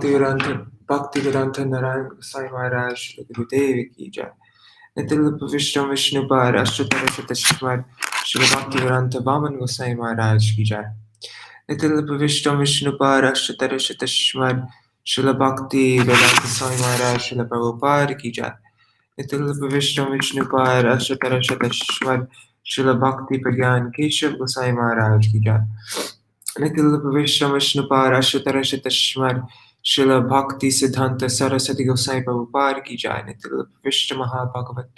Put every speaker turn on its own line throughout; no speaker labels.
Bhaktivedanta Narayan Gosai Maharaj Shri Gurudev ki jai. Nitil Vishnu Par Ashtadhara Shatashmar Shri Bhaktivedanta Vaman Gosai Maharaj ki jai. Nitil Vishnu Par Ashtadhara Shatashmar Shri Bhaktivedanta Swami Maharaj Shri Prabhupada ki jai. Nitil Vishnu Par Ashtadhara Shatashmar Shri Bhakti Pragyan Keshav Gosai Maharaj ki jai. Nitil Vishnu Par Ashtadhara Shatashmar Srila Bhakti Siddhanta Saraswati Gosai Prabhupada ki jai. Nitil Mahabhagavat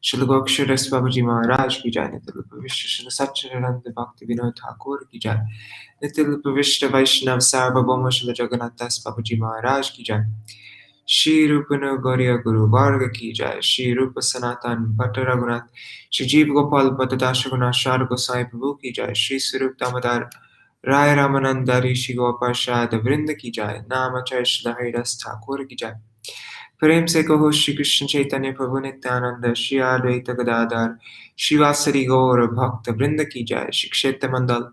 Srila Goksharas Babaji Maharaj ki jai. Nitil Srila Satchidananda Bhakti Vinod Thakur ki jai. Nitil Vaishnav Sarvabhauma Srila Jagannath Das Babaji Maharaj ki jai. Shri Rupana Gauriya Guru Varga ki jai. Shri Rupa Sanatan Bhatta Raghunath Shri Jeev Gopal Bhatta Dashagunath Shar Gosai Prabhu ki jai. Shri Sarup Damodar Rai Ramananda Rishi Gopashad Vrinda ki jai. Namacharya Shri Haridas Thakur ki jai. Prem se kaho Shri Krishna Chaitanya Prabhu Nityananda Shri Advaita Gadadhar Shri Vasari Gaur Bhakta Vrinda ki jai. Shri Kshetra Mandal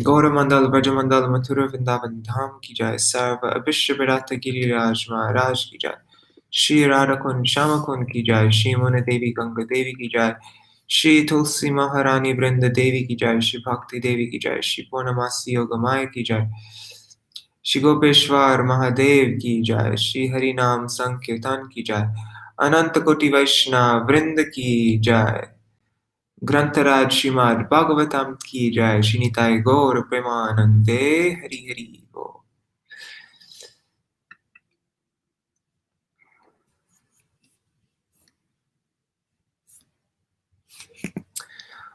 Gaura Mandal Vraja Mandal Mathura Vrindavan Dham ki jai. Sarva Abhishya Bharata Giriraj Maharaj ki jai. Shri Radhakun Shamakun ki jai. Shri Mona Devi Ganga Devi ki jai. Shri Tulsi Maharani Vrinda Devi ki jai. Shri Bhakti Devi ki jai. Shri Purnamasi Yogamaya ki jai. Shri Gopeshwar Mahadev ki jai. Shri Harinam Sankirtan ki jai. Ananta Koti Vaishnav Vrinda ki jai. Grantaraj Śrīmad-Bhāgavatam ki jai. Shri Nitai Gaur Premanande Hari Hari Bo.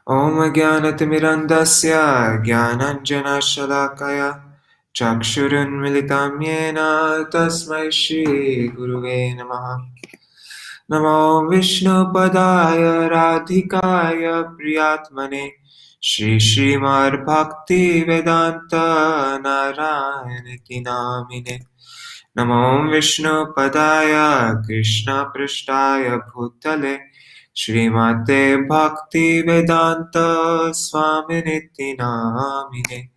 Om Jnanatimirandasya Jnananjana Shalakaya Chakshurun Militam Yena Tasmai Shri Guruve Namaha. Namo Vishnu Padaya Radhikaya Priyatmane Shri Śrīmad Bhakti Vedanta Narayaniti Namine. Namo Vishnu Padaya Krishna Prishtaya Bhutale Śrīmate Bhakti Vedanta Swaminiti Namine.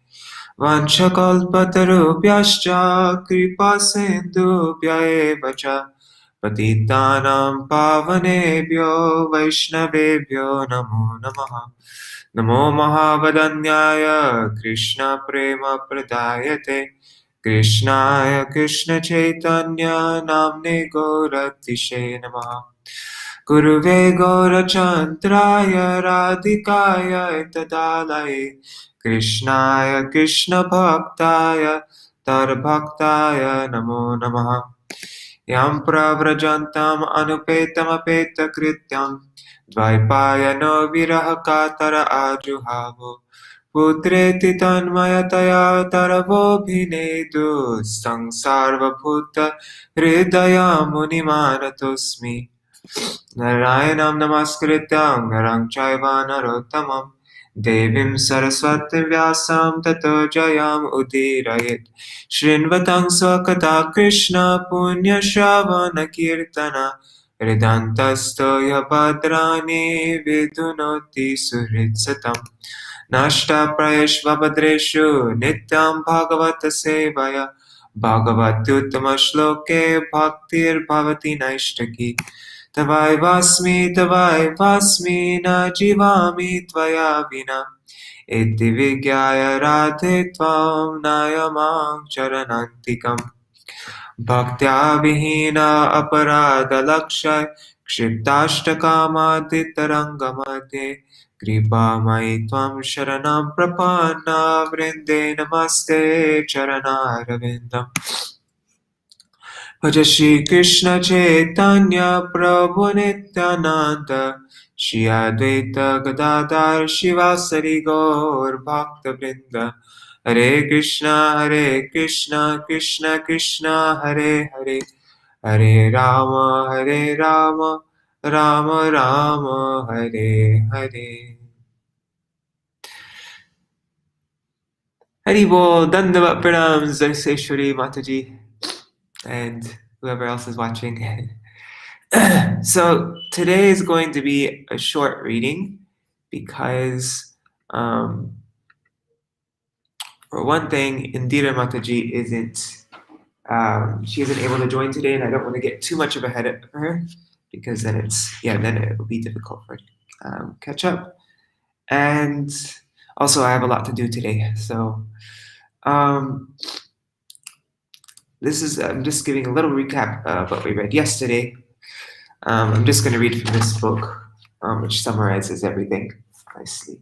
Vanchakalpatarubhyascha kripa sindhubhya eva cha patitanam pavanebhyo vaishnavebhyo namo namaha. Namo Mahavadanyaya Krishna Prema Pradayate Krishnaya Krishna Chaitanya Namne Gauratishe Namaha. Guruve Gaurachandraya Radhikaya Tadalaye Krishnaya Krishna Bhaktaya Tarbhaktaya Namo Namaha. Yam pravrajantam anupetam apeta krityam dvaipayano virahakatara ajuhavo putreti tanmayataya taravo bhinedu sangsarva bhuta hridaya munimanatosmi. Narayanam namaskrityam narang chaiva narottamam Devim Saraswati Vyasam Tato Jayam Udirayet Shrinvatang Swakata Krishna Punya Shravana Kirtana Ridantasto Yabadrani Vidunoti Suhritsatam Nashta Prayeshvabhadreshu Nityam Bhagavata Sevaya Bhagavatyuttama Shloke Bhaktir Bhavati Naishtaki Tavai vasmi na jivami tvaya vina iti vigyaya radhe tvam nayamam charanantikam bhaktya vihina aparada lakshay kshiptashtakamaditarangamatte kripa mai tvam sharanam prapanna vrinde namaste charanarvindam. Bhaja Shri Krishna Chaitanya Prabhu Nityananda Shri Advaita Gadadhar Shivasari Gaur Bhakta Vrinda. Hare Krishna Krishna Krishna Hare Hare Hare Rama Rama Rama Hare Hare. Hari Bol, Dandavat Pranams, Shri Mataji, and whoever else is watching. So today is going to be a short reading because for one thing, Indira Mataji isn't she isn't able to join today, and I don't want to get too much of ahead of her because then then it will be difficult for her to catch up. And also, I have a lot to do today, so I'm just giving a little recap of what we read yesterday. I'm just going to read from this book, which summarizes everything nicely.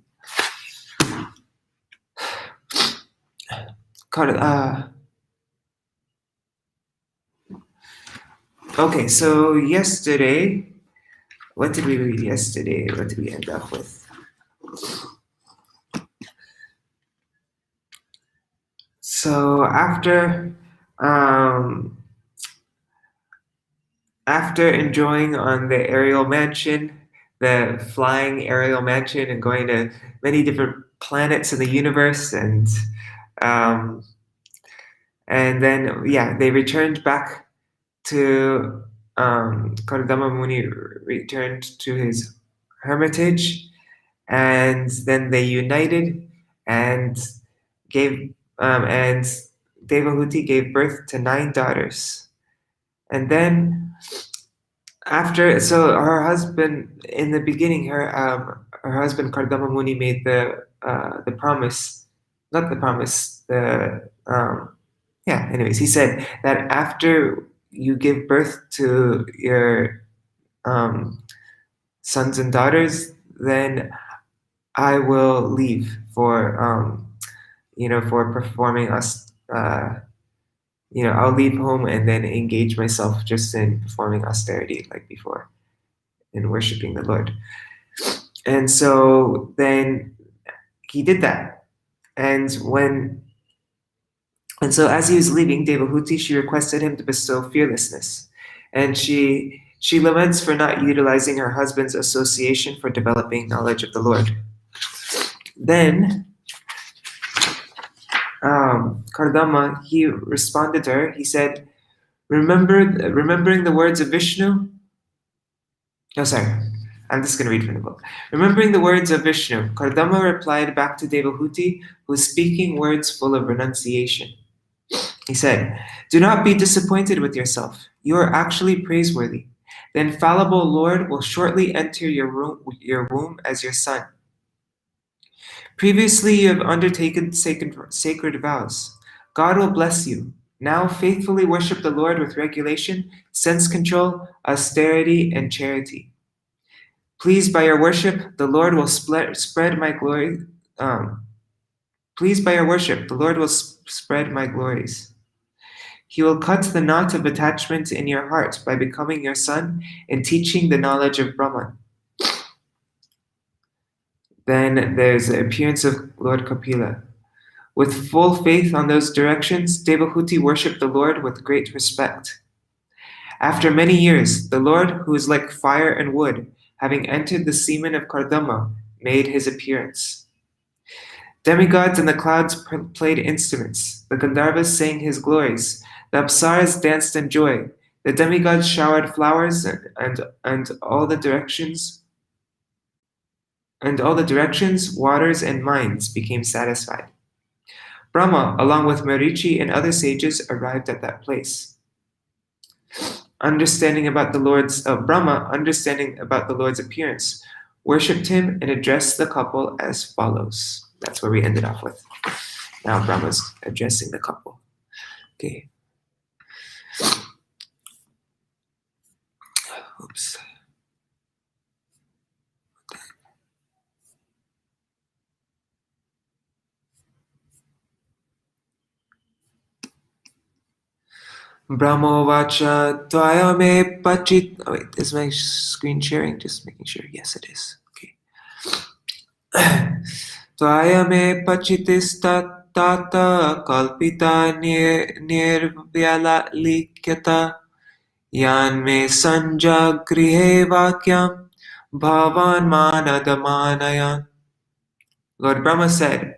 Okay, so yesterday, what did we read yesterday? What did we end up with? So after enjoying on the aerial mansion, the flying aerial mansion, and going to many different planets in the universe, and then they returned back to Kardama Muni returned to his hermitage, and then they united and gave and Devahuti gave birth to 9 daughters. And then so her husband, in the beginning, her husband Kardama Muni made the promise, not the promise, anyways, he said that after you give birth to your sons and daughters, then I will leave for for performing I'll leave home and then engage myself just in performing austerity like before, in worshiping the Lord. And so then he did that. And so as he was leaving Devahuti, she requested him to bestow fearlessness. And she laments for not utilizing her husband's association for developing knowledge of the Lord. Then Kardama, he responded to her. He said, remembering the words of Vishnu. Oh, sorry. I'm just going to read from the book. Remembering the words of Vishnu, Kardama replied back to Devahuti, who was speaking words full of renunciation. He said, "Do not be disappointed with yourself. You are actually praiseworthy. The infallible Lord will shortly enter your womb as your son. Previously, you have undertaken sacred vows. God will bless you. Now faithfully worship the Lord with regulation, sense control, austerity, and charity. Pleased by your worship, the Lord will spread my glory. Pleased by your worship, the Lord will spread my glories. He will cut the knot of attachment in your heart by becoming your son and teaching the knowledge of Brahma." Then there's the appearance of Lord Kapila. With full faith on those directions, Devahuti worshipped the Lord with great respect. After many years, the Lord, who is like fire and wood, having entered the semen of Kardama, made his appearance. Demigods in the clouds played instruments. The Gandharvas sang his glories. The Apsaras danced in joy. The demigods showered flowers, and all the directions, waters, and mines became satisfied. Brahma, along with Marichi and other sages, arrived at that place. Brahma, understanding about the Lord's appearance, worshipped him and addressed the couple as follows. That's where we ended off with. Now Brahma's addressing the couple. Okay. Oops. Brahmo vacha tvaya me pachit. Oh wait, is my screen sharing? Just making sure. Yes, it is. Okay. Tvaya me pachitista tata kalpita nirvyala likyata yan me sanja grihe vakyam bhavan manadamanaya. Lord Brahma said,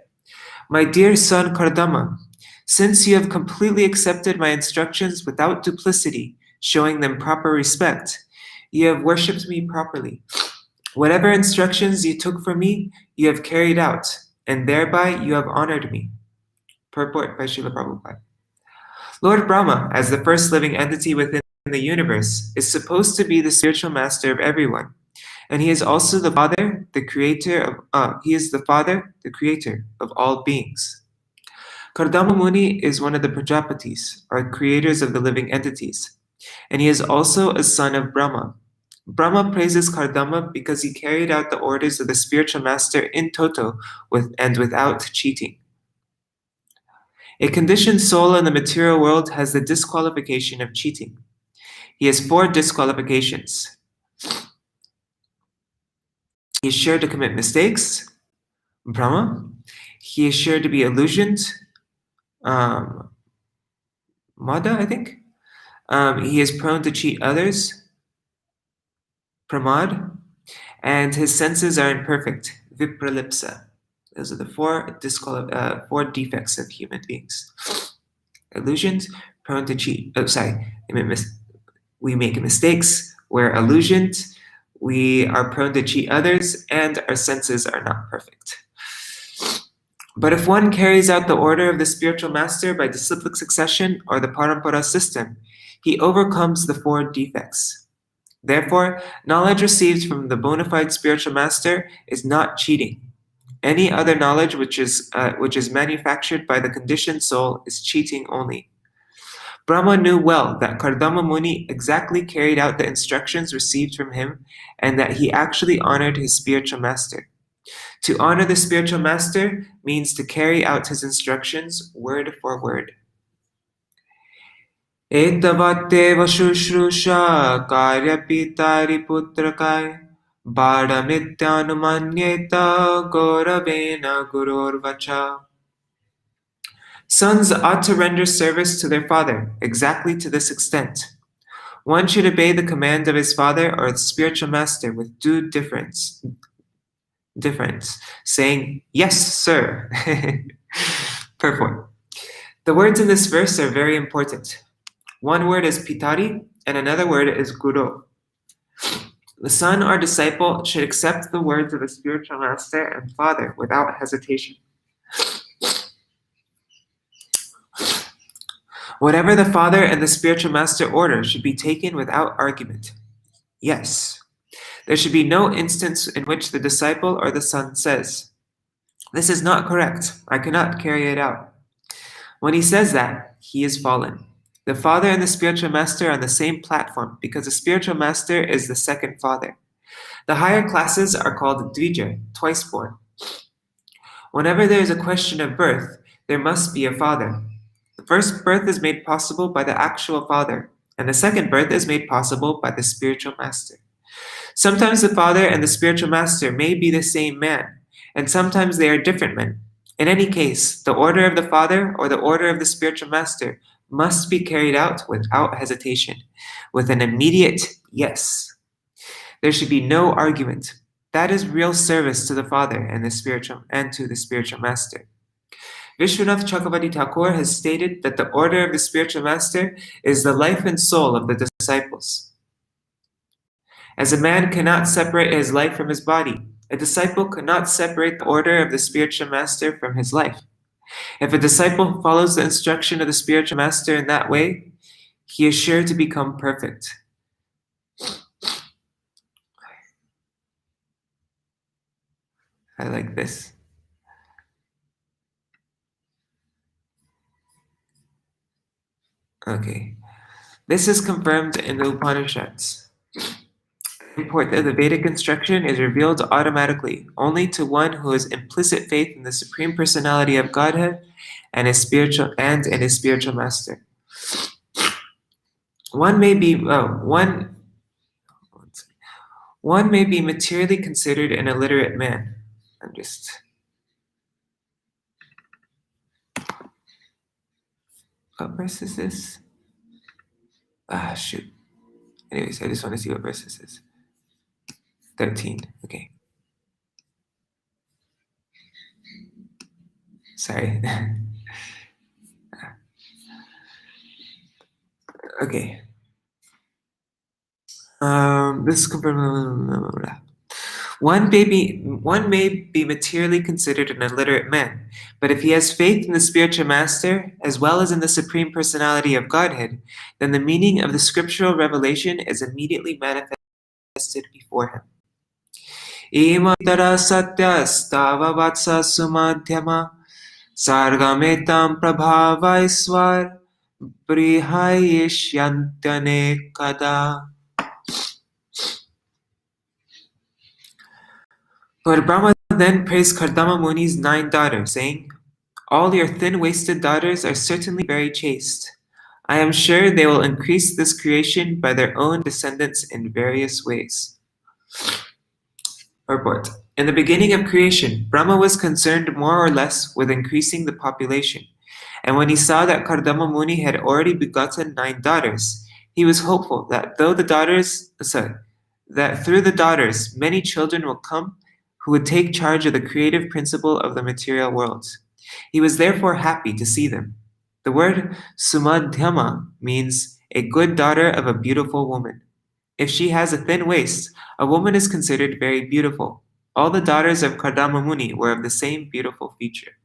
"My dear son Kardama, since you have completely accepted my instructions without duplicity, showing them proper respect, you have worshipped me properly. Whatever instructions you took from me, you have carried out, and thereby you have honored me." Purport by Srila Prabhupada. Lord Brahma, as the first living entity within the universe, is supposed to be the spiritual master of everyone. And he is also the father, the creator of all beings. Kardama Muni is one of the Prajapatis, or creators of the living entities, and he is also a son of Brahma. Brahma praises Kardama because he carried out the orders of the spiritual master in toto and without cheating. A conditioned soul in the material world has the disqualification of cheating. He has 4 disqualifications. He is sure to commit mistakes, Brahma. He is sure to be illusioned, Mada, I think. He is prone to cheat others, Pramad. And his senses are imperfect, Vipralipsa. Those are the 4 defects of human beings. Illusions, prone to cheat. We make mistakes, we're illusioned, we are prone to cheat others, and our senses are not perfect. But if one carries out the order of the spiritual master by disciplic succession or the parampara system, he overcomes the 4 defects. Therefore, knowledge received from the bona fide spiritual master is not cheating. Any other knowledge which is manufactured by the conditioned soul is cheating only. Brahma knew well that Kardama Muni exactly carried out the instructions received from him and that he actually honored his spiritual master. To honor the spiritual master means to carry out his instructions word for word. Etavateva shushrusha karyapitari putrakai Bhadamityānumanyeta Gauravena Gururvacha. Sons ought to render service to their father exactly to this extent. One should obey the command of his father or the spiritual master with due difference, saying, "Yes, sir." Purport. The words in this verse are very important. One word is pitari and another word is guru. The son or disciple should accept the words of a spiritual master and father without hesitation. Whatever the father and the spiritual master order should be taken without argument. Yes. There should be no instance in which the disciple or the son says, "This is not correct. I cannot carry it out." When he says that, he is fallen. The father and the spiritual master are on the same platform because the spiritual master is the second father. The higher classes are called dvija, twice born. Whenever there is a question of birth, there must be a father. The first birth is made possible by the actual father, and the second birth is made possible by the spiritual master. Sometimes the father and the spiritual master may be the same man, and sometimes they are different men. In any case, the order of the father or the order of the spiritual master must be carried out without hesitation, with an immediate yes. There should be no argument. That is real service to the father and to the spiritual master. Vishwanath Chakravarti Thakur has stated that the order of the spiritual master is the life and soul of the disciples. As a man cannot separate his life from his body, a disciple cannot separate the order of the spiritual master from his life. If a disciple follows the instruction of the spiritual master in that way, he is sure to become perfect. I like this. Okay. This is confirmed in the Upanishads. The import that the Vedic instruction is revealed automatically only to one who has implicit faith in the Supreme Personality of Godhead and in his spiritual master. One may be materially considered an illiterate man. What verse is this? Shoot. Anyways, I just want to see what verse this is. 13. Okay. Sorry. Okay. This is confirmed. One may be materially considered an illiterate man, but if he has faith in the spiritual master as well as in the Supreme Personality of Godhead, then the meaning of the scriptural revelation is immediately manifested before him. Imatara satyastava vatsa sumadhyama sargametam prabhavaisvar brihayishyantane kada. Lord Brahma then praised Kardama Muni's 9 daughters, saying, "All your thin-waisted daughters are certainly very chaste. I am sure they will increase this creation by their own descendants in various ways." Purport. In the beginning of creation, Brahma was concerned more or less with increasing the population, and when he saw that Kardama Muni had already begotten 9 daughters, he was hopeful that through the daughters many children will come who would take charge of the creative principle of the material world. He was therefore happy to see them. The word sumadhyama means a good daughter of a beautiful woman. If she has a thin waist, a woman is considered very beautiful. All the daughters of Kardama Muni were of the same beautiful feature.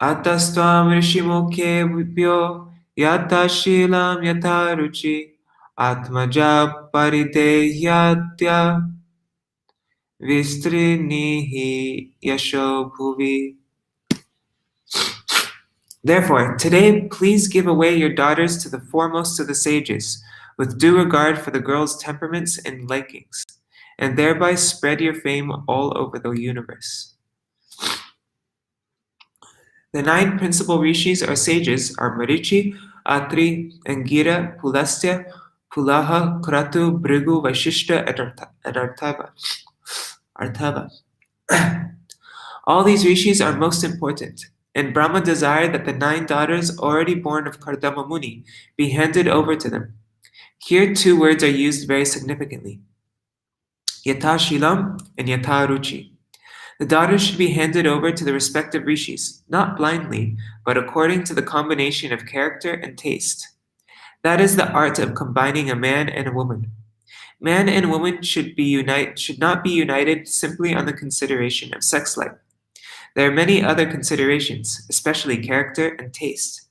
Atastvam rishimukhe vibhyo yata shilam yata ruchi atmaja paridehyatya vistrinihi yasho bhuvi. Therefore, today please give away your daughters to the foremost of the sages, with due regard for the girls' temperaments and likings, and thereby spread your fame all over the universe. The 9 principal rishis or sages are Marichi, Atri, Angira, Pulastya, Pulaha, Kratu, Bhrigu, Vaishishta, and Artava. All these rishis are most important, and Brahma desired that the 9 daughters already born of Kardama Muni be handed over to them. Here 2 words are used very significantly, Yata Shilam and Yata Ruchi. The daughters should be handed over to the respective rishis, not blindly, but according to the combination of character and taste. That is the art of combining a man and a woman. Man and woman should not be united simply on the consideration of sex life. There are many other considerations, especially character and taste.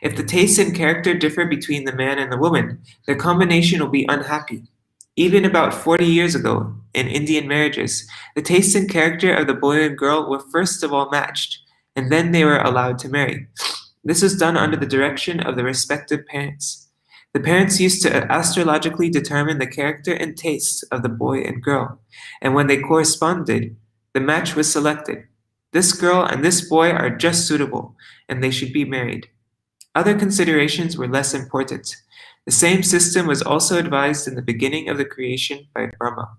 If the taste and character differ between the man and the woman, their combination will be unhappy. Even about 40 years ago, in Indian marriages, the taste and character of the boy and girl were first of all matched, and then they were allowed to marry. This was done under the direction of the respective parents. The parents used to astrologically determine the character and tastes of the boy and girl, and when they corresponded, the match was selected. This girl and this boy are just suitable, and they should be married. Other considerations were less important. The same system was also advised in the beginning of the creation by Brahma.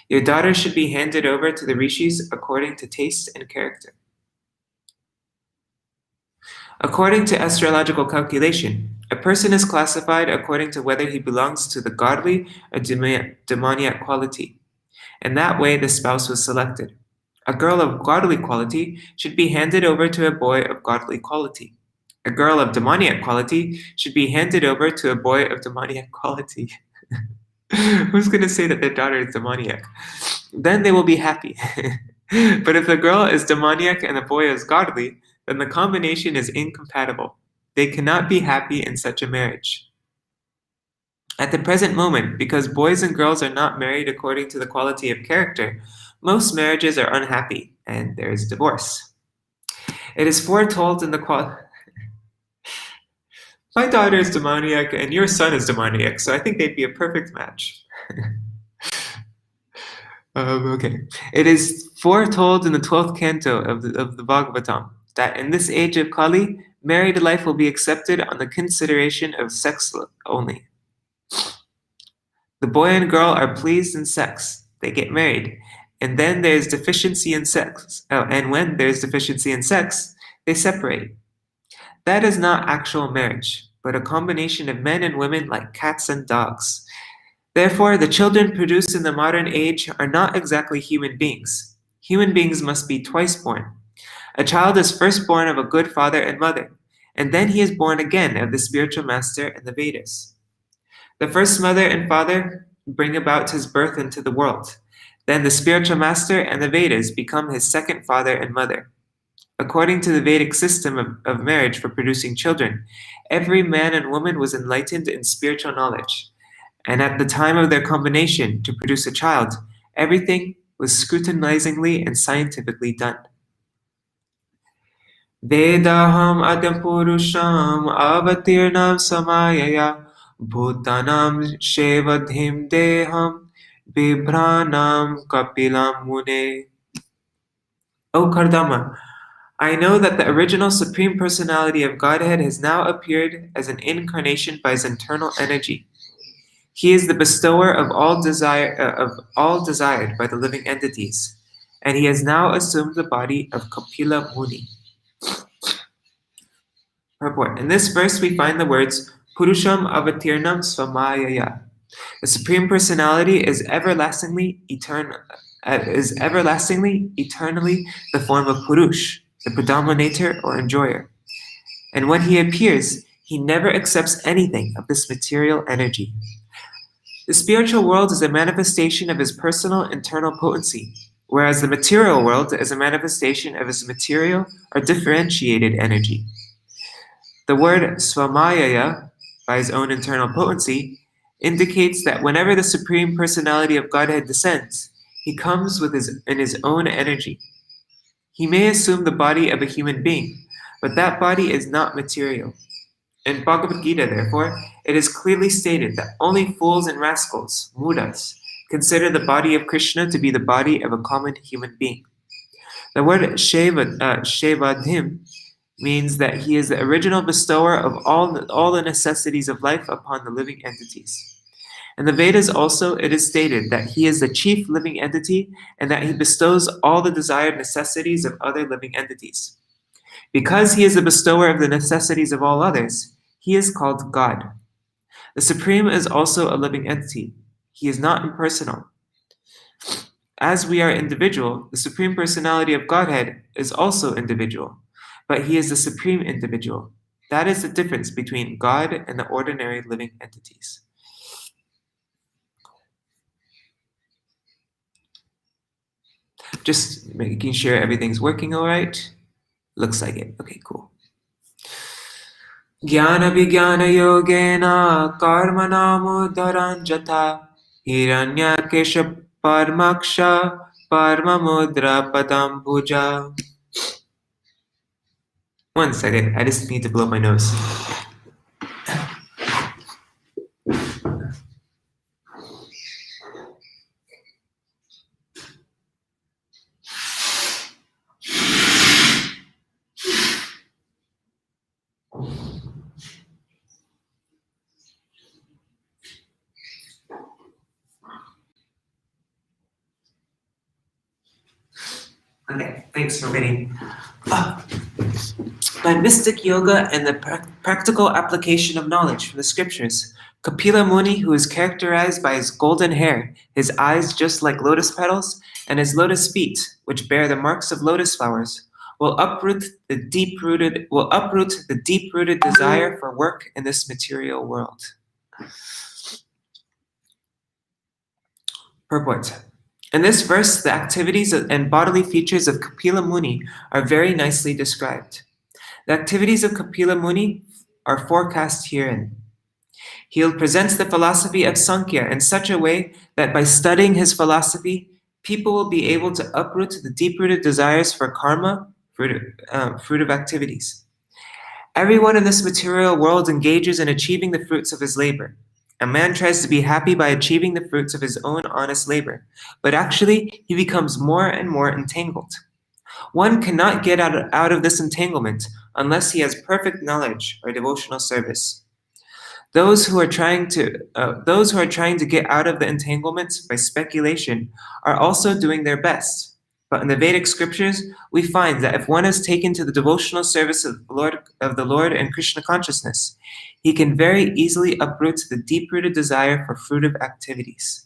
Your daughter should be handed over to the rishis according to taste and character. According to astrological calculation, a person is classified according to whether he belongs to the godly or demoniac quality. In that way, the spouse was selected. A girl of godly quality should be handed over to a boy of godly quality. A girl of demoniac quality should be handed over to a boy of demoniac quality. Who's going to say that their daughter is demoniac? Then they will be happy. But if the girl is demoniac and the boy is godly, then the combination is incompatible. They cannot be happy in such a marriage. At the present moment, because boys and girls are not married according to the quality of character, most marriages are unhappy and there is divorce. It is foretold in the My daughter is demoniac and your son is demoniac, so I think they'd be a perfect match. Okay. It is foretold in the 12th canto of the Bhagavatam that in this age of Kali, married life will be accepted on the consideration of sex only. The boy and girl are pleased in sex. They get married. And then there's deficiency in sex. And when there's deficiency in sex, they separate. That is not actual marriage, but a combination of men and women like cats and dogs. Therefore, the children produced in the modern age are not exactly human beings. Human beings must be twice born. A child is first born of a good father and mother, and then he is born again of the spiritual master and the Vedas. The first mother and father bring about his birth into the world. Then the spiritual master and the Vedas become his second father and mother. According to the Vedic system of marriage for producing children, every man and woman was enlightened in spiritual knowledge. And at the time of their combination to produce a child, everything was scrutinizingly and scientifically done. Vedaham adam purusham avatirnam samayaya bhutanam shevadhim deham bibhranam kapilam mune. O Kardama, I know that the original Supreme Personality of Godhead has now appeared as an incarnation by his internal energy. He is the bestower of all desired by the living entities, and he has now assumed the body of Kapila Muni. Purport. In this verse, we find the words Purusham Avatirnam Swamayaya. The Supreme Personality is everlastingly, eternally the form of Purush, the predominator or enjoyer. And when he appears, he never accepts anything of this material energy. The spiritual world is a manifestation of his personal internal potency, whereas the material world is a manifestation of his material or differentiated energy. The word Swamayaya, by his own internal potency, indicates that whenever the Supreme Personality of Godhead descends, he comes in his own energy. He may assume the body of a human being, but that body is not material. In Bhagavad Gita, therefore, it is clearly stated that only fools and rascals, mudas, consider the body of Krishna to be the body of a common human being. The word Shevadhim means that he is the original bestower of all the necessities of life upon the living entities. In the Vedas also, it is stated that he is the chief living entity and that he bestows all the desired necessities of other living entities. Because he is the bestower of the necessities of all others, he is called God. The Supreme is also a living entity. He is not impersonal. As we are individual, the Supreme Personality of Godhead is also individual, but he is the supreme individual. That is the difference between God and the ordinary living entities. Just making sure everything's working all right. Looks like it. Okay, cool. Jnana vijnana yogena karmanamudharanjata hiranyakesha parmaksha parmamudra padam bhuja. One second, I just need to blow my nose. Okay, thanks for waiting. By mystic yoga and the practical application of knowledge from the scriptures, Kapila Muni, who is characterized by his golden hair, his eyes just like lotus petals, and his lotus feet, which bear the marks of lotus flowers, will uproot the deep-rooted desire for work in this material world. Purport. In this verse, the activities and bodily features of Kapila Muni are very nicely described. The activities of Kapila Muni are forecast herein. He presents the philosophy of Sankhya in such a way that by studying his philosophy, people will be able to uproot the deep-rooted desires for karma, fruit of activities. Everyone in this material world engages in achieving the fruits of his labor. A man tries to be happy by achieving the fruits of his own honest labor, but actually he becomes more and more entangled. One cannot get out of this entanglement unless he has perfect knowledge or devotional service. Those who are trying to get out of the entanglement by speculation are also doing their best. But in the Vedic scriptures, we find that if one is taken to the devotional service of the Lord and Krishna consciousness, he can very easily uproot the deep-rooted desire for fruitive activities.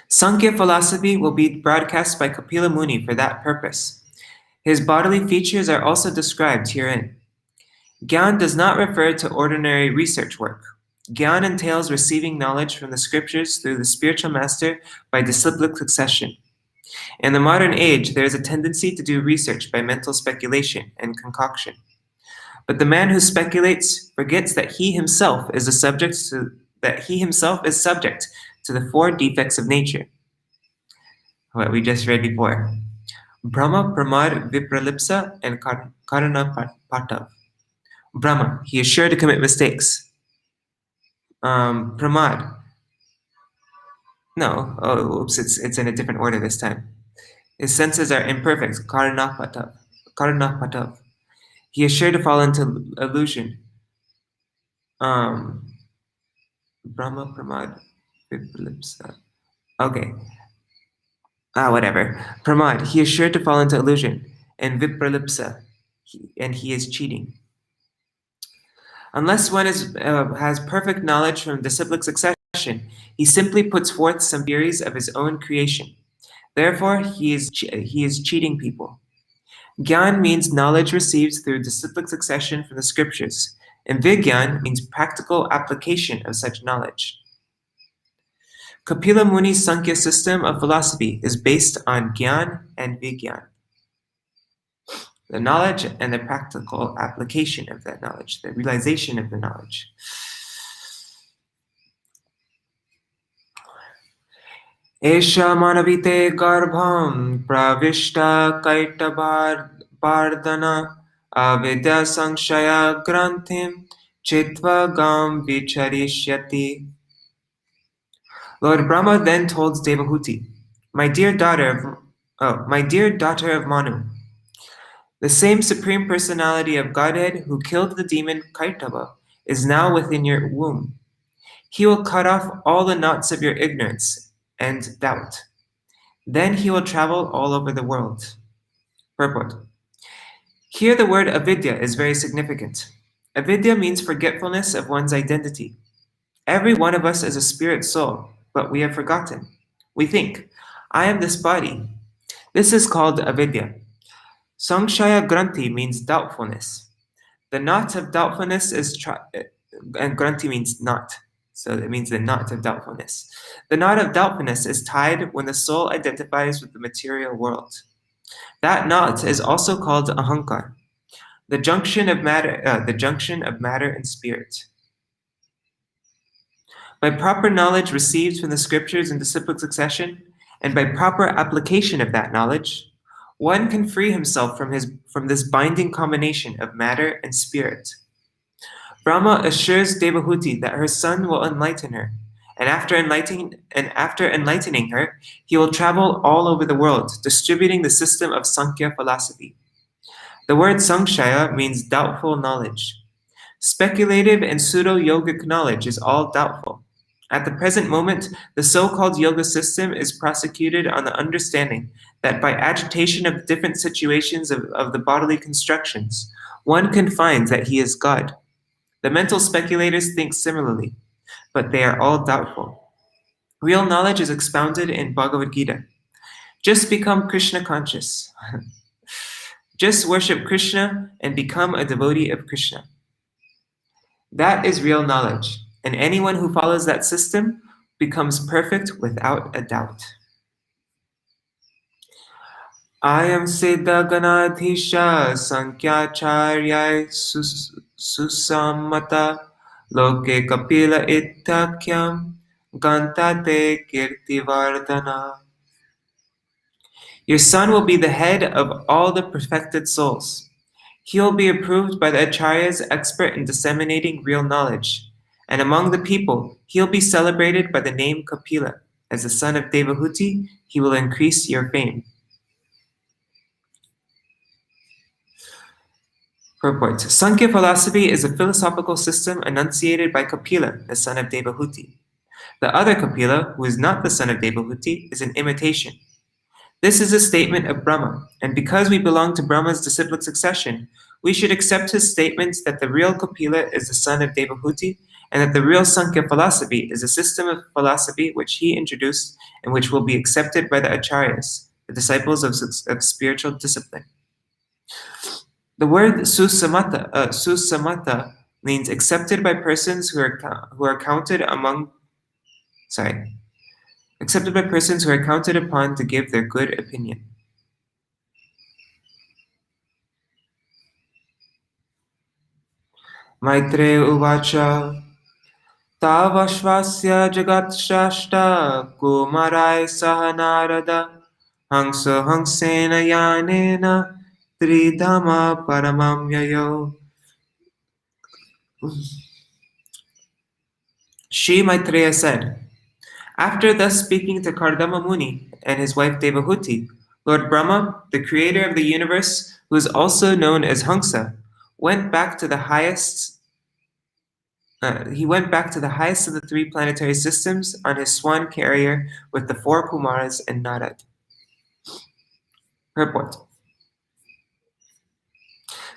Sankhya philosophy will be broadcast by Kapila Muni for that purpose. His bodily features are also described herein. Gyan does not refer to ordinary research work. Gyan entails receiving knowledge from the scriptures through the spiritual master by disciplic succession. In the modern age, there is a tendency to do research by mental speculation and concoction. But the man who speculates forgets that he himself is subject to the four defects of nature. What we just read before. Brahma, Pramad, Vipralipsa, and Karana. Brahma, he is sure to commit mistakes. Pramad. No, oops, it's in a different order this time. His senses are imperfect. Karnapatav. He is sure to fall into illusion. Brahma, Pramad, Vipralipsa. Okay. Whatever. Pramad, he is sure to fall into illusion. And Vipralipsa, and he is cheating. Unless one has perfect knowledge from disciplic succession, he simply puts forth some theories of his own creation. Therefore, he is cheating people. Gyan means knowledge received through disciplic succession from the scriptures, and Vigyan means practical application of such knowledge. Kapila Muni's Sankhya system of philosophy is based on Gyan and Vigyan. The knowledge and the practical application of that knowledge, the realization of the knowledge. Esha manavite garbham pravishta kaitavardhana avidya sanshaya granthim chitva gam vicharishyati. Lord Brahma then told Devahuti, my dear daughter of Manu, the same Supreme Personality of Godhead who killed the demon Kaitava is now within your womb. He will cut off all the knots of your ignorance and doubt. Then he will travel all over the world. Purport. Here the word avidya is very significant. Avidya means forgetfulness of one's identity. Every one of us is a spirit soul, but we have forgotten. We think, I am this body. This is called avidya. Samshaya Granthi means doubtfulness. The knot of doubtfulness is and Granthi means knot. So it means the knot of doubtfulness. The knot of doubtfulness is tied when the soul identifies with the material world. That knot is also called ahankar, the junction of matter and spirit. By proper knowledge received from the scriptures in disciplic succession, and by proper application of that knowledge, one can free himself from this binding combination of matter and spirit. Brahma assures Devahuti that her son will enlighten her, and after enlightening her, he will travel all over the world, distributing the system of Sankhya philosophy. The word Samshaya means doubtful knowledge. Speculative and pseudo-yogic knowledge is all doubtful. At the present moment, the so-called yoga system is prosecuted on the understanding that by agitation of different situations of the bodily constructions, one can find that he is God. The mental speculators think similarly, but they are all doubtful. Real knowledge is expounded in Bhagavad Gita. Just become Krishna conscious. Just worship Krishna and become a devotee of Krishna. That is real knowledge, and anyone who follows that system becomes perfect without a doubt. I am Siddha Ganadhisha Sankhyacharyai Susamata Loke Kapila Ittakyam Gantate Kirtivardhana. Your son will be the head of all the perfected souls. He will be approved by the acharyas expert in disseminating real knowledge. And among the people, he will be celebrated by the name Kapila. As the son of Devahuti, he will increase your fame. Purport. Sankhya philosophy is a philosophical system enunciated by Kapila, the son of Devahuti. The other Kapila, who is not the son of Devahuti, is an imitation. This is a statement of Brahma, and because we belong to Brahma's disciplic succession, we should accept his statement that the real Kapila is the son of Devahuti, and that the real Sankhya philosophy is a system of philosophy which he introduced and which will be accepted by the acharyas, the disciples of spiritual discipline. The word susamata means accepted by persons who are counted among accepted by persons who are counted upon to give their good opinion. Maitreya uvacha Tavashvasya jagatshashta kumarai sahanarada hangsa hangsena yanena tridhama paramam yayo. Sri Maitreya said, after thus speaking to Kardama Muni and his wife Devahuti, Lord Brahma, the creator of the universe, who is also known as Hangsa, went back to the highest of the three planetary systems on his swan carrier with the four Kumaras and Narad. Purport.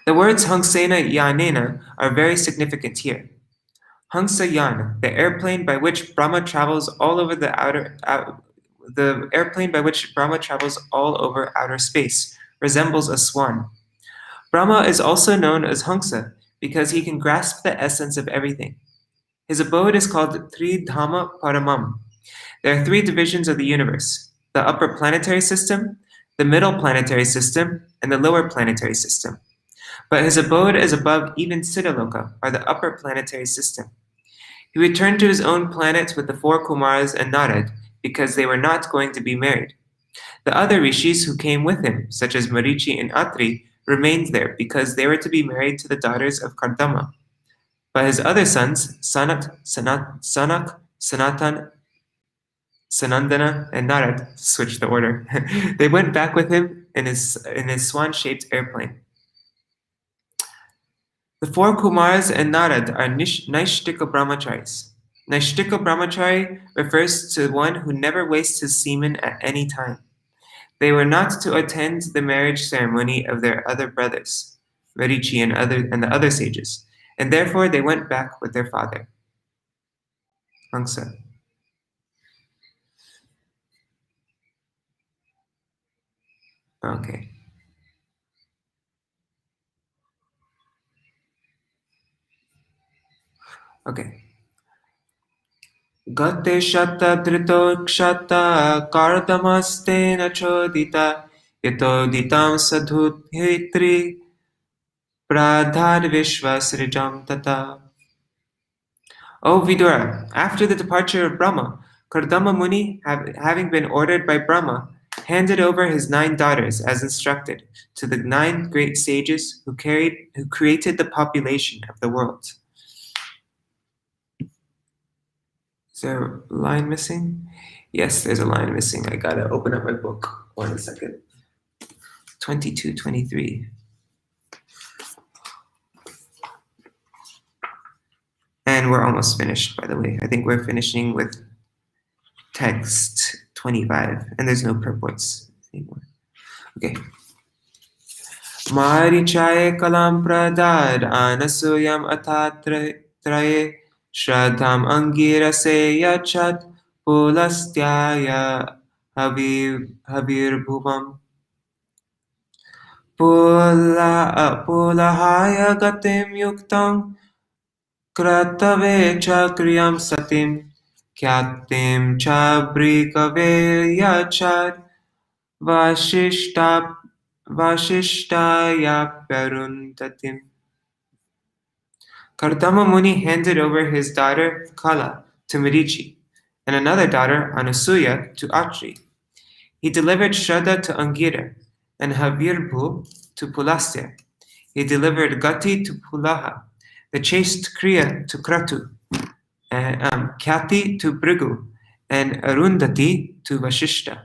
The words Hangsena Yanena are very significant here. Hangsa Yan, the airplane by which Brahma travels all over outer space, resembles a swan. Brahma is also known as Hangsa because he can grasp the essence of everything. His abode is called Tridhama Paramam. There are three divisions of the universe: the upper planetary system, the middle planetary system, and the lower planetary system. But his abode is above even Siddhaloka, or the upper planetary system. He returned to his own planet with the four Kumaras and Narad because they were not going to be married. The other rishis who came with him, such as Marichi and Atri, remained there because they were to be married to the daughters of Kardama. But his other sons, Sanat, Sanatan, Sanandana, and Narad, switched the order. They went back with him in his swan-shaped airplane. The four Kumaras and Narad are Naishtika Brahmacharis. Naishtika Brahmachari refers to one who never wastes his semen at any time. They were not to attend the marriage ceremony of their other brothers, Marichi and the other sages, and therefore they went back with their father, Hangsa. Okay. Okay. Gate shata drito kshata kardamastena chodita yatoditam sadhuthetri pradhad vishvasrijam tata. O Vidura, after the departure of Brahma, Kardama Muni, having been ordered by Brahma, handed over his 9 daughters as instructed to the 9 great sages who created the population of the world. Is there a line missing? Yes, there's a line missing. I gotta open up my book. 1 second. 22, 23. And we're almost finished, by the way. I think we're finishing with text 25, and there's no purports anymore. Okay. Marichaye kalam pradad anasuyam atatraye shradham angirase yachat pulastyaya havirbhuvam pulahaya gatim yuktam kratave cha kriyam satim kyatim cha brikave yachat Vashishtaya Peruntatim. Kardama Muni handed over his daughter Kala to Marichi and another daughter Anasuya to Atri. He delivered Shraddha to Angira and Havirbhu to Pulastya. He delivered Gati to Pulaha, the chaste Kriya to Kratu, Kyati to Brigu, and Arundhati to Vashishta.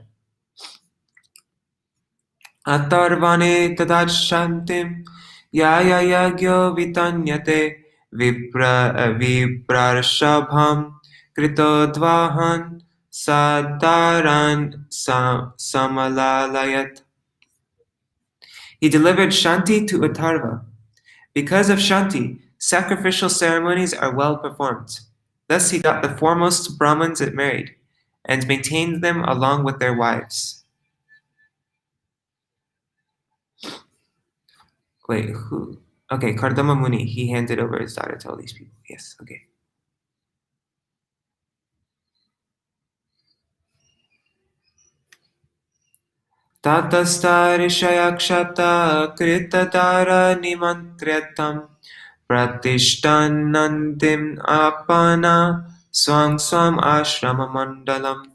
Atarvane tadashantim yaya yagyo vitanyate viprashabham kritodvahan sadaran samalalayat. He delivered Shanti to Atarva. Because of Shanti, sacrificial ceremonies are well performed. Thus he got the foremost Brahmins married and maintained them along with their wives. Wait, who? Okay, Kardama Muni, he handed over his daughter to all these people. Yes, okay. Tatasta rishayakshata kritadara nimantriyatam pratishtanantim apana swam swam ashrama mandalam.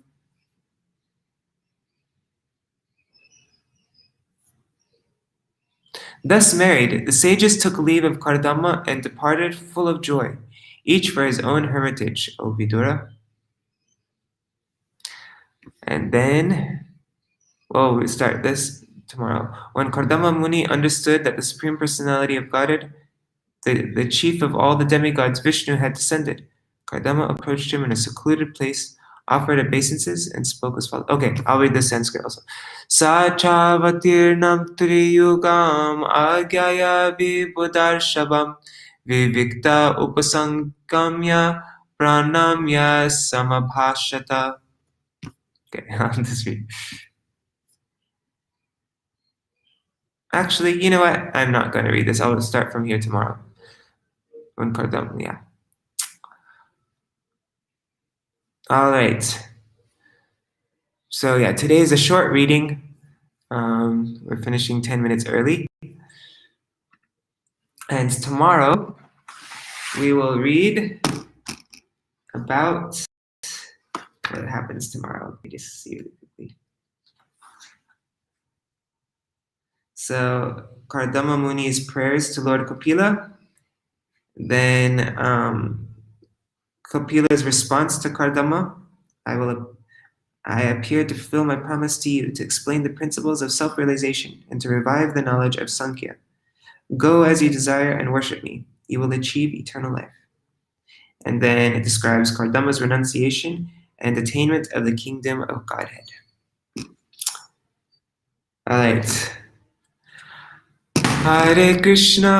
Thus married, the sages took leave of Kardama and departed full of joy, each for his own hermitage, O Vidura. And then, we start this tomorrow. When Kardama Muni understood that the Supreme Personality of Godhead, the chief of all the demigods, Vishnu, had descended, Kardama approached him in a secluded place, offered obeisances, and spoke as follows. Okay, I'll read the Sanskrit also. Sachavatirnam triyugam agyaya vibudarshabam vivikta upasangamya pranamya samabhashata. Okay, I'll just read. Actually, you know what? I'm not going to read this. I'll start from here tomorrow. When Kardama, yeah. All right. So yeah, today is a short reading. We're finishing 10 minutes early. And tomorrow, we will read about what happens tomorrow. Let me just see really quickly. So, Kardama Muni's prayers to Lord Kapila. Then, Kapila's response to Kardama. I appear to fulfill my promise to you to explain the principles of self-realization and to revive the knowledge of Sankhya. Go as you desire and worship me. You will achieve eternal life. And then it describes Kardama's renunciation and attainment of the kingdom of Godhead. All right. Hare Krishna,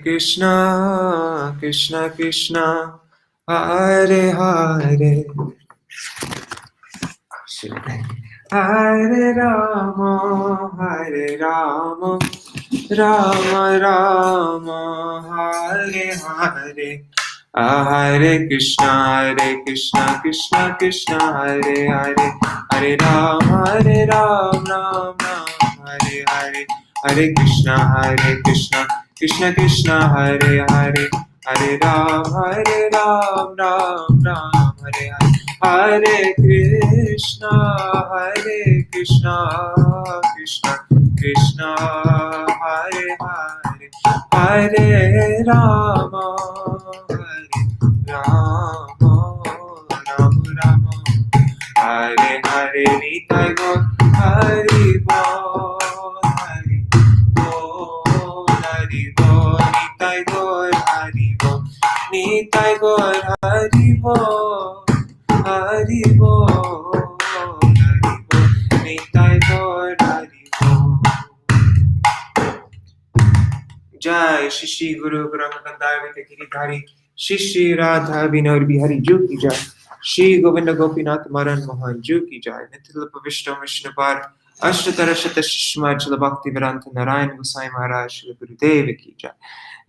Krishna Krishna, Hare Hare. Hare Rama, Rama Rama, Hare Hare. Hare Krishna, Krishna Krishna, Hare Hare. Hare Rama, Ram Ram, Hare Hare. Hare Krishna, Krishna Krishna, Hare Hare. Hare Rama, Ram Ram, Hare Hare. Hare Krishna, Krishna Krishna, Hare Hare. Hare Rama, Rama Rama, Hare Hare. Nitai Gaur Hari Bol, Hari Bol, Hari Bol. Nitai Gaur Hari Bol, Nitai Gaur Hari Bol, Hari Bol, Hari Bol. Nitai Gaur Hari Bol. Jai Shri Guru Brahma Gandharva Giridhari Shri Radha Vinod Bihari Ju ki Jai. Shri Govinda Gopinath Maran Mohan Ju ki Jai. Nitilapa Vishnu Vishnubar Ashtatara Shata Shishmad Shila Bhakti Vedanta Narayan Gosai Maharaj Shila Gurudeva ki Jai.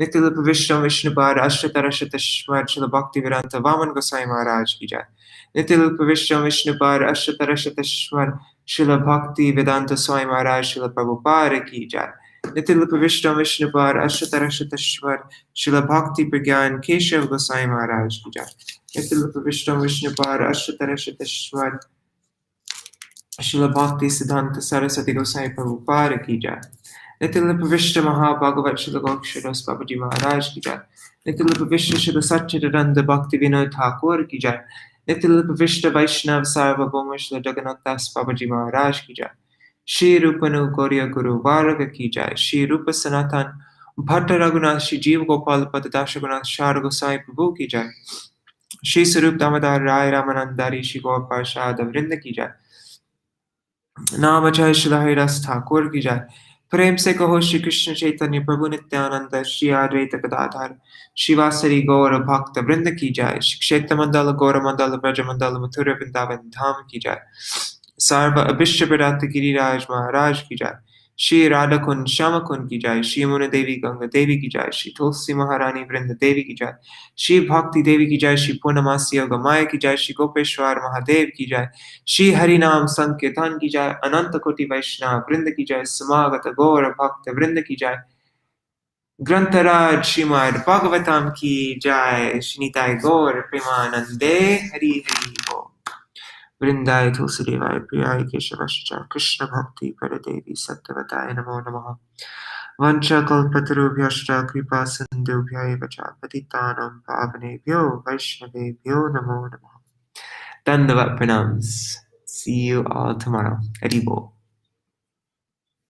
Nitilapa Vishnu Vishnubar Ashtatara Shata Shishmad Shila Bhakti Vedanta Vaman Gosai Maharaj ki Jai. Nitilapa Vishnu Vishnubar Ashtatara Shata Shishmad Shila Bhakti Vedanta Swami Maharaj Shila Prabhupada ki Jai. Nitilapa Vishnu Vishnubar Ashtatara Shata Shishmad Shila Bhakti Pragyan Keshav Gosai Maharaj ki Jai. Nitilapa Vishnu Vishnubar Ashtatara Shata Shishmad Shila Bhakti Siddhanta Saraswati Gosai Prabhupada ki Jai. Nitilapa Vishnu Mahabhagavat Shila Goksharas Babaji Maharaj ki Jai. Nitilapa Vishnu Shila Satchidananda Bhakti Vinod Thakur ki Jai. Nitilapa Vishnu Vaishnav Sarvabhauma Shila Jagannath Das Babaji Maharaj ki Jai. Shri Rupanu Gauriya Guru Varga ki Jai. Shri Rupa Sanatan Bhatta Raghunath Shri Jeev Gopal Patadasha Gunath Shar Gosai Prabhu ki Jai. Shri Sarup Damodar Rai Ramanandari Shri Gaur Parshad Vrinda ki Jai. Namachay Shri Haridas Thakur ki Jai. Prem se kaho Shri Krishna Chaitanya Prabhu Nityananda Shri Advaita Gadadhar Shri Vasari Gaura Bhakta Vrinda ki Jai. Shri Kshetra Mandala Gaura Mandala Braja Mandala Mathura Vrindavan Dham ki Jai. Sarva Abhishya Bharata Giriraj Maharaj ki Jai. Shri Radha Kund Shama Kund ki jai, Shri Yamuna Devi Ganga Devi ki jai, Shri Tulsi Maharani Vrinda Devi ki jai, Shri Bhakti Devi ki jai, Shri Purnamasi Yoga Maya ki jai, Shri Gopeshwar Mahadev ki jai, Shri Harinam Sankirtan ki jai, Ananta Koti Vaishnava Vrinda ki jai, Samagata Gaura Bhakta Vrinda ki jai, Grantaraj Śrīmad-Bhāgavatam ki jai, Shinitai Gaur Premanande Hari Hari Bo. Vrindai Tulsidevai Priyai Keshavascha Krishna Bhakti Paradevi Sattvatai Namo Namaha. Vancha Kalpatarubhyashta Kripa Sindhubhya Vacha Patitanam Pavanebhyo Vaishnavebhyo Namo Namaha. Dandavat Pranams. See you all tomorrow. Hari Bo.